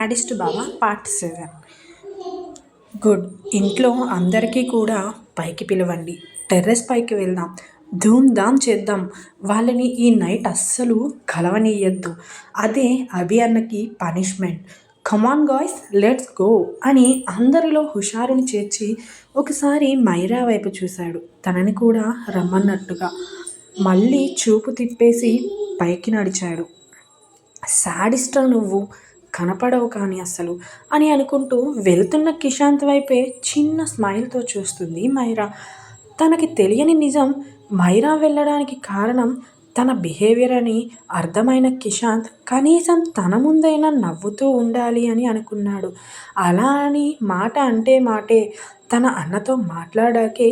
Sadist బావా part 7. Good. ఇంట్లో అందరికీ కూడా పైకి పిలవండి. టెర్రస్ పైకి వెళ్దాం. ధూమ్ ధామ్ చేద్దాం. వాళ్ళని ఈ నైట్ అస్సలు కలవనీయద్దు. అదే అభి అన్నకి punishment. Come on guys, let's go అని అందరిలో హుషారుని చేర్చి ఒకసారి మైరా వైపు చూశాడు. తనని కూడా రమ్మన్నట్టుగా. మళ్ళీ చూపు తిప్పేసి పైకి నడిచాడు. సాడిస్టా నువ్వు, కనపడవు కానీ అస్సలు అని అనుకుంటూ వెళ్తున్న కిషాంత్ వైపే చిన్న స్మైల్తో చూస్తుంది మైరా. తనకి తెలియని నిజం మైరా వెళ్ళడానికి కారణం తన బిహేవియర్ అని అర్థమైన కిషాంత్ కనీసం తన ముందైనా నవ్వుతూ ఉండాలి అని అనుకున్నాడు. అలా అని మాట అంటే మాటే తన అన్నతో మాట్లాడాకే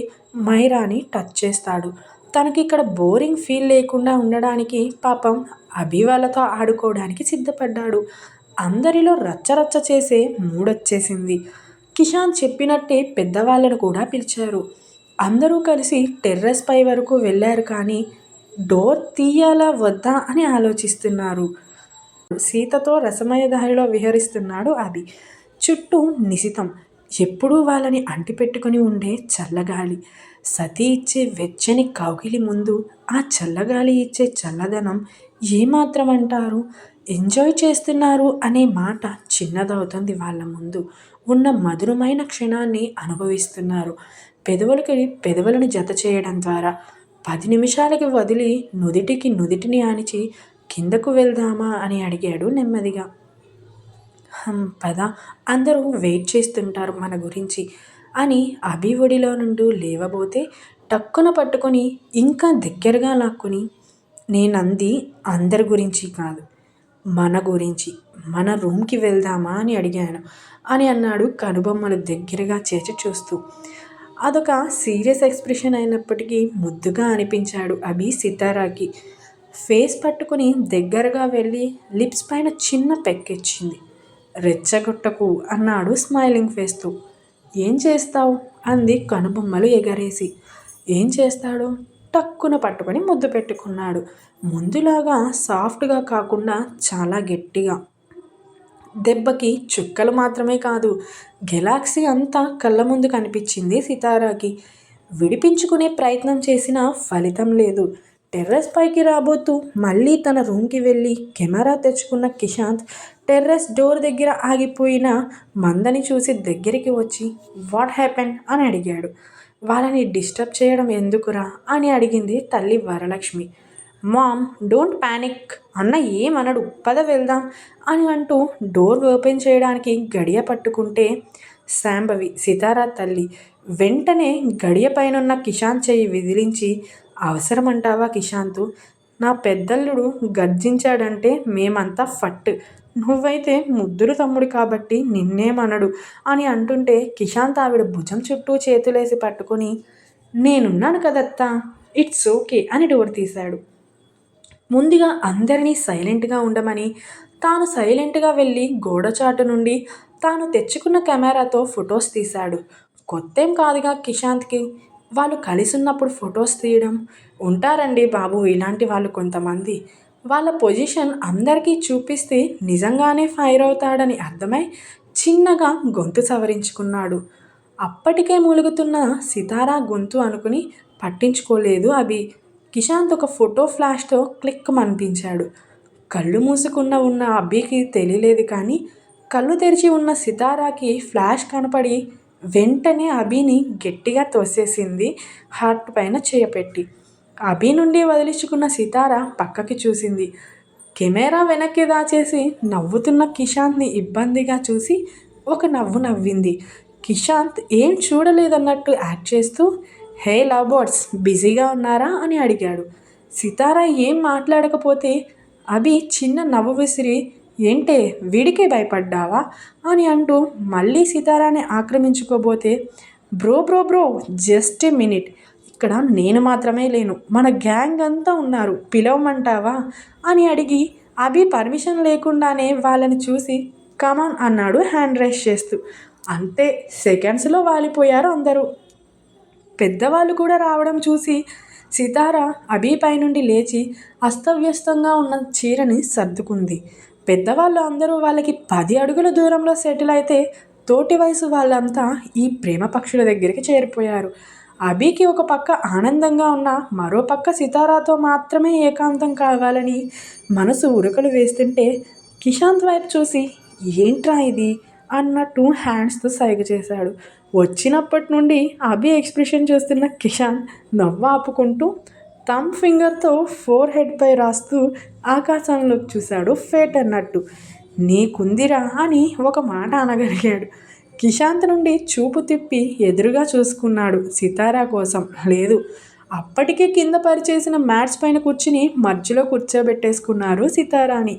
మైరాని టచ్ చేస్తాడు. తనకి ఇక్కడ బోరింగ్ ఫీల్ లేకుండా ఉండడానికి పాపం అభి వాళ్ళతో ఆడుకోవడానికి సిద్ధపడ్డాడు. అందరిలో రచ్చరచ్చ చేసే మూడొచ్చేసింది. కిషాన్ చెప్పినట్టే పెద్దవాళ్ళను కూడా పిలిచారు. అందరూ కలిసి టెర్రస్ పై వరకు వెళ్ళారు కానీ డోర్ తీయాలా వద్దా అని ఆలోచిస్తున్నారు. సీతతో రసమయ దారిలో విహరిస్తున్నాడు అభి. చుట్టూ నిశితం. ఎప్పుడూ వాళ్ళని అంటిపెట్టుకుని ఉండే చల్లగాలి. సతీ ఇచ్చే వెచ్చని కౌగిలి ముందు ఆ చల్లగాలి ఇచ్చే చల్లదనం ఏమాత్రం అంటారు. ఎంజాయ్ చేస్తున్నారు అనే మాట చిన్నదవుతుంది వాళ్ళ ముందు. ఉన్న మధురమైన క్షణాన్ని అనుభవిస్తున్నారు. పెదవులకి పెదవులను జత చేయడం ద్వారా 10 నిమిషాలకి వదిలి నుదిటికి నుదిటిని ఆనిచి కిందకు వెళ్దామా అని అడిగాడు నెమ్మదిగా. పద, అందరూ వెయిట్ చేస్తుంటారు మన గురించి అని అభి ఒడిలో నుండి లేవబోతే టక్కున పట్టుకొని ఇంకా దగ్గరగా లాక్కుని, నేనంది అందరి గురించి కాదు, మన గురించి, మన రూమ్కి వెళ్దామా అని అడిగాను అని అన్నాడు కనుబొమ్మలు దగ్గరగా చేర్చి చూస్తూ. అదొక సీరియస్ ఎక్స్ప్రెషన్ అయినప్పటికీ ముద్దుగా అనిపించాడు అభి సితారాకి. ఫేస్ పట్టుకుని దగ్గరగా వెళ్ళి లిప్స్ పైన చిన్న పెక్కిచ్చింది. రెచ్చగొట్టకు అన్నాడు స్మైలింగ్ ఫేస్తో. ఏం చేస్తావు అంది కనుబొమ్మలు ఎగరేసి. ఏం చేస్తాడు? టక్కున పట్టుకొని ముద్దు పెట్టుకున్నాడు. ముందులాగా సాఫ్ట్గా కాకుండా చాలా గట్టిగా. దెబ్బకి చుక్కలు మాత్రమే కాదు, గెలాక్సీ అంతా కళ్ళ ముందు కనిపించింది సితారాకి. విడిపించుకునే ప్రయత్నం చేసినా ఫలితం లేదు. టెర్రస్ పైకి రాబోతూ మళ్ళీ తన రూమ్కి వెళ్ళి కెమెరా తెచ్చుకున్న కిషాంత్ టెర్రస్ డోర్ దగ్గర ఆగిపోయిన మందని చూసి దగ్గరికి వచ్చి వాట్ హ్యాపెన్ అని అడిగాడు. వాళ్ళని డిస్టర్బ్ చేయడం ఎందుకురా అని అడిగింది తల్లి వరలక్ష్మి. మామ్, డోంట్ ప్యానిక్, అన్న ఏమనడు, పద వెళ్దాం అని అంటూ డోర్ ఓపెన్ చేయడానికి గడియ పట్టుకుంటే శాంభవి సితారా తల్లి వెంటనే గడియ పైనున్న కిషాంత్ చెయ్యి విదిలించి, అవసరమంటావా కిషాంతు? నా పెద్దల్లుడు గర్జించాడంటే మేమంతా ఫట్, నువ్వైతే ముద్దులు తమ్ముడు కాబట్టి నిన్నేమనడు అని అంటుంటే కిషాంత్ ఆవిడ భుజం చుట్టూ చేతులేసి పట్టుకొని, నేనున్నాను కదత్తా, ఇట్స్ ఓకే అని డోర్ తీశాడు. ముందుగా అందరినీ సైలెంట్గా ఉండమని తాను సైలెంట్గా వెళ్ళి గోడచాటు నుండి తాను తెచ్చుకున్న కెమెరాతో ఫొటోస్ తీశాడు. కొత్తేం కాదుగా కిషాంత్కి. వాళ్ళు కలిసి ఉన్నప్పుడు ఫొటోస్ తీయడం. ఉంటారండి బాబు ఇలాంటి వాళ్ళు కొంతమంది. వాళ్ళ పొజిషన్ అందరికీ చూపిస్తే నిజంగానే ఫైర్ అవుతాడని అర్థమై చిన్నగా గొంతు సవరించుకున్నాడు. అప్పటికే మూలుగుతున్న సితారా గొంతు అనుకుని పట్టించుకోలేదు అభి. కిషాంత్ ఒక ఫోటో ఫ్లాష్తో క్లిక్ అనిపించాడు. కళ్ళు మూసుకున్న ఉన్న అభికి తెలియలేదు కానీ కళ్ళు తెరిచి ఉన్న సితారాకి ఫ్లాష్ కనపడి వెంటనే అభిని గట్టిగా తోసేసింది హార్ట్ పైన చేయపెట్టి. అభి నుండి వదిలించుకున్న సితార పక్కకి చూసింది. కెమెరా వెనక్కి దాచేసి నవ్వుతున్న కిషాంత్ని ఇబ్బందిగా చూసి ఒక నవ్వు నవ్వింది. కిషాంత్ ఏం చూడలేదన్నట్టు యాక్ట్ చేస్తూ, హే లవ్ బర్డ్స్, బిజీగా ఉన్నారా అని అడిగాడు. సితార ఏం మాట్లాడకపోతే అభి చిన్న నవ్వు విసిరి, ఏంటే వీడికే భయపడ్డావా అని అంటూ మళ్ళీ సితారాని ఆక్రమించుకోబోతే, bro bro bro just a minute, ఇక్కడ నేను మాత్రమే లేను, మన గ్యాంగ్ అంతా ఉన్నారు, పిలవమంటావా అని అడిగి అభి పర్మిషన్ లేకుండానే వాళ్ళని చూసి కమాన్ అన్నాడు హ్యాండ్ రైస్ చేస్తూ. అంతే, సెకండ్స్లో వాలిపోయారు అందరూ. పెద్దవాళ్ళు కూడా రావడం చూసి సితార అభి పై నుండి లేచి అస్తవ్యస్తంగా ఉన్న చీరని సర్దుకుంది. పెద్దవాళ్ళు అందరూ వాళ్ళకి 10 అడుగుల దూరంలో సెటిల్ అయితే తోటి వయసు వాళ్ళంతా ఈ ప్రేమ పక్షుల దగ్గరికి చేరిపోయారు. అభికి ఒక పక్క ఆనందంగా ఉన్న మరో పక్క సితారాతో మాత్రమే ఏకాంతం కావాలని మనసు ఉరకలు వేస్తుంటే కిషాంత్ వైపు చూసి ఏంట్రా ఇది అన్నట్టు హ్యాండ్స్తో సైగ చేశాడు. వచ్చినప్పటి నుండి అభి ఎక్స్ప్రెషన్ చూస్తున్న కిషాంత్ నవ్వు ఆపుకుంటూ థమ్ ఫింగర్తో ఫోర్ హెడ్పై రాస్తూ ఆకాశంలోకి చూశాడు ఫేట్ అన్నట్టు. నీకుందిరా అని ఒక మాట అనగలిగాడు. కిషాంత్ నుండి చూపు తిప్పి ఎదురుగా చూసుకున్నాడు సితారా కోసం. లేదు, అప్పటికే కింద పరిచేసిన మ్యాట్స్ పైన కూర్చుని మధ్యలో కూర్చోబెట్టేసుకున్నారు సితారాని.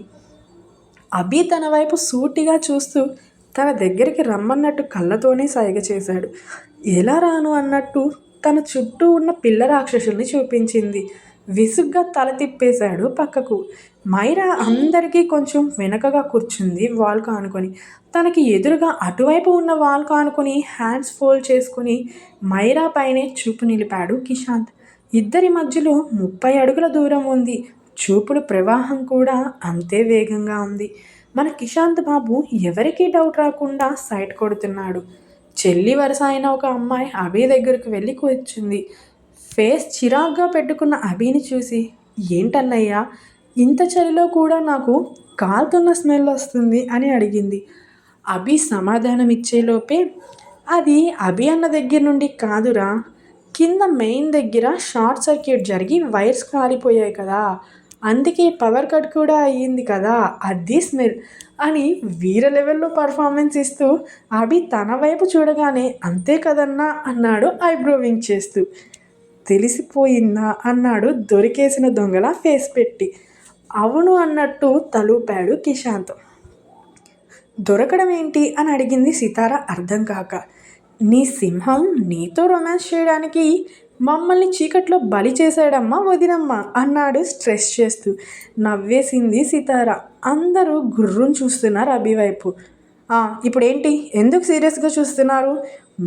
అభి తన వైపు సూటిగా చూస్తూ తన దగ్గరికి రమ్మన్నట్టు కళ్ళతోనే సైగ చేశాడు. ఎలా రాను అన్నట్టు తన చుట్టూ ఉన్న పిల్ల రాక్షసుల్ని చూపించింది. విసుగ్గా తల తిప్పేశాడు పక్కకు. మైరా అందరికీ కొంచెం వెనకగా కూర్చుంది వాల్కు ఆనుకొని. తనకి ఎదురుగా అటువైపు ఉన్న వాల్కు ఆనుకొని హ్యాండ్స్ ఫోల్డ్ చేసుకుని మైరా పైనే చూపు నిలిపాడు కిషాంత్. ఇద్దరి మధ్యలో 30 అడుగుల దూరం ఉంది. చూపుల ప్రవాహం కూడా అంతే వేగంగా ఉంది. మన కిషాంత్ బాబు ఎవరికీ డౌట్ రాకుండా సైట్ కొడుతున్నాడు. చెల్లి వరుస అయిన ఒక అమ్మాయి అభి దగ్గరకు వెళ్ళి కూర్చుంది. ఫేస్ చిరాగ్గా పెట్టుకున్న అభిని చూసి ఏంటన్నయ్యా ఇంత చలిలో కూడా నాకు కాలుతున్న స్మెల్ వస్తుంది అని అడిగింది. అభి సమాధానం ఇచ్చేలోపే అది అభి అన్న దగ్గర నుండి కాదురా, కింద మెయిన్ దగ్గర షార్ట్ సర్క్యూట్ జరిగి వైర్స్ కాలిపోయాయి కదా, అందుకే పవర్ కట్ కూడా అయ్యింది కదా, అది స్మెల్ అని వీర లెవెల్లో పర్ఫార్మెన్స్ ఇస్తూ అభి తన వైపు చూడగానే అంతే కదన్నా అన్నాడు ఐబ్రోవింగ్ చేస్తూ. తెలిసిపోయిందా అన్నాడు దొరికేసిన దొంగల ఫేస్ పెట్టి. అవును అన్నట్టు తలూపాడు కిషాంత్. దొరకడం ఏంటి అని అడిగింది సితార అర్థం కాక. నీ సింహం నీతో రొమాన్స్ చేయడానికి మమ్మల్ని చీకట్లో బలి చేశాడమ్మా వదినమ్మ అన్నాడు స్ట్రెస్ చేస్తూ. నవ్వేసింది సితార. అందరూ గుర్రుని చూస్తున్నారు అభి వైపు. ఇప్పుడేంటి, ఎందుకు సీరియస్గా చూస్తున్నారు?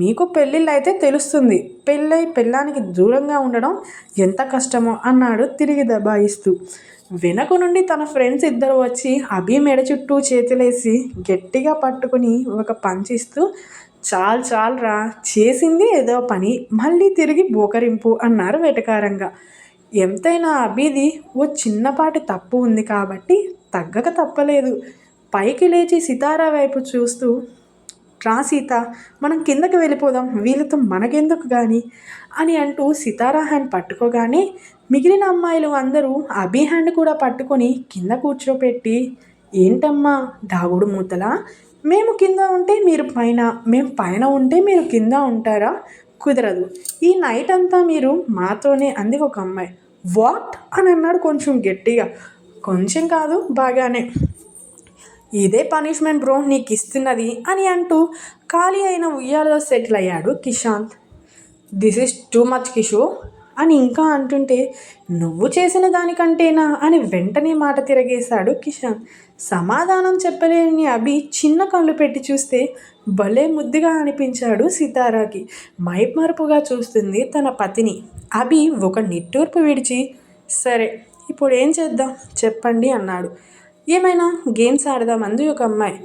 మీకు పెళ్ళిళ్ళు అయితే తెలుస్తుంది, పెళ్ళై పెళ్ళానికి దూరంగా ఉండడం ఎంత కష్టమో అన్నాడు తిరిగి దబాయిస్తూ. వెనక నుండి తన ఫ్రెండ్స్ ఇద్దరు వచ్చి అభి మెడ చుట్టూ చేతులేసి గట్టిగా పట్టుకుని ఒక పంచిస్తూ చాలురా, చేసింది ఏదో పని, మళ్ళీ తిరిగి బోకరింపు అన్నారు వెటకారంగా. ఎంతైనా అభిది ఓ చిన్నపాటి తప్పు ఉంది కాబట్టి తగ్గక తప్పలేదు. పైకి లేచి సితారా వైపు చూస్తూ రా సీత, మనం కిందకి వెళ్ళిపోదాం, వీళ్ళతో మనకెందుకు కానీ అని అంటూ సితారా హ్యాండ్ పట్టుకోగానే మిగిలిన అమ్మాయిలు అందరూ అభి హ్యాండ్ కూడా పట్టుకొని కింద కూర్చోపెట్టి ఏంటమ్మా దాగుడు మూతలా, మేము కింద ఉంటే మీరు పైన, మేము పైన ఉంటే మీరు కింద ఉంటారా? కుదరదు, ఈ నైట్ అంతా మీరు మాతోనే అంది ఒక అమ్మాయి. వాట్ అని అన్నాడు కొంచెం గట్టిగా. కొంచెం కాదు బాగానే. ఇదే పనిష్మెంట్ బ్రో నీకు ఇస్తున్నది అని అంటూ ఖాళీ అయిన ఉయ్యాలలో సెటిల్ అయ్యాడు Kishant. This is too much Kishore అని ఇంకా అంటుంటే నువ్వు చేసిన దానికంటేనా అని వెంటనే మాట తిరగేశాడు కిషాంత్. సమాధానం చెప్పలేని అభి చిన్న కళ్ళు పెట్టి చూస్తే భలే ముద్దుగా అనిపించాడు సితారాకి. మైమరుపుగా చూస్తుంది తన పతిని. అభి ఒక నిట్టూర్పు విడిచి సరే ఇప్పుడు ఏం చేద్దాం చెప్పండి అన్నాడు. ఏమైనా గేమ్స్ ఆడదామంది ఒక అమ్మాయి.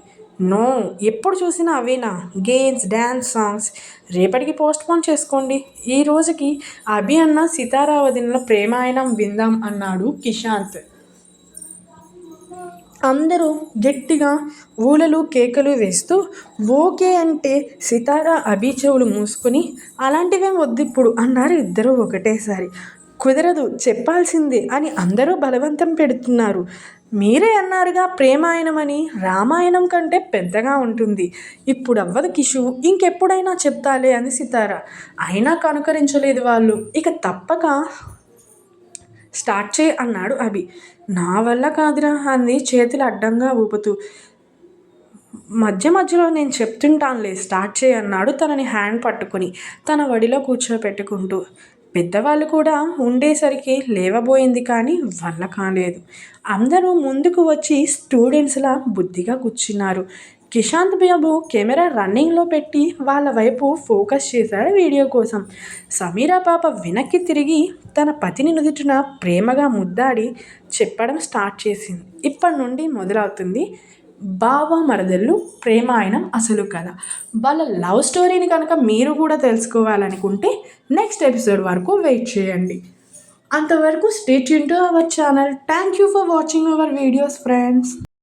నో, ఎప్పుడు చూసినా అవేనా గేమ్స్, డ్యాన్స్, సాంగ్స్, రేపటికి పోస్ట్పోన్ చేసుకోండి, ఈ రోజుకి అభి అన్న సితారా వదిన ప్రేమాయణం విందాం అన్నాడు కిషాంత్. అందరూ గట్టిగా ఊలలు కేకలు వేస్తూ ఓకే అంటే సితారా అభి చెవులు మూసుకొని అలాంటివేం వద్దిప్పుడు అన్నారు ఇద్దరు ఒకటేసారి. కుదరదు, చెప్పాల్సిందే అని అందరూ బలవంతం పెడుతున్నారు. మీరే అన్నారుగా ప్రేమాయణమని, రామాయణం కంటే పెద్దగా ఉంటుంది, ఇప్పుడు అవ్వదు కిషు, ఇంకెప్పుడైనా చెప్తాలే అని సితార. అయినా కనుకరించలేదు వాళ్ళు. ఇక తప్పక స్టార్ట్ చేయి అన్నాడు అభి. నా వల్ల కాదురా అంది చేతులు అడ్డంగా ఊపుతూ. మధ్యలో నేను చెప్తుంటానులే, స్టార్ట్ చేయి అన్నాడు తనని హ్యాండ్ పట్టుకొని తన వడిలో కూర్చోపెట్టుకుంటూ. పెద్దవాళ్ళు కూడా ఉండేసరికి లేవబోయింది కానీ వల్ల కాలేదు. అందరూ ముందుకు వచ్చి స్టూడెంట్స్లా బుద్ధిగా కూర్చున్నారు. కిషాంత్ బాబు కెమెరా రన్నింగ్లో పెట్టి వాళ్ళ వైపు ఫోకస్ చేశాడు వీడియో కోసం. సమీరా పాప వెనక్కి తిరిగి తన పతిని నుదుటిన ప్రేమగా ముద్దాడి చెప్పడం స్టార్ట్ చేసింది. ఇప్పటి నుండి మొదలవుతుంది బావ మరదళ్ళు ప్రేమాయణం అసలు కథ. వాళ్ళ లవ్ స్టోరీని కనుక మీరు కూడా తెలుసుకోవాలనుకుంటే నెక్స్ట్ ఎపిసోడ్ వరకు వెయిట్ చేయండి. అంతవరకు stay tune to our channel. Thank you for watching our videos friends.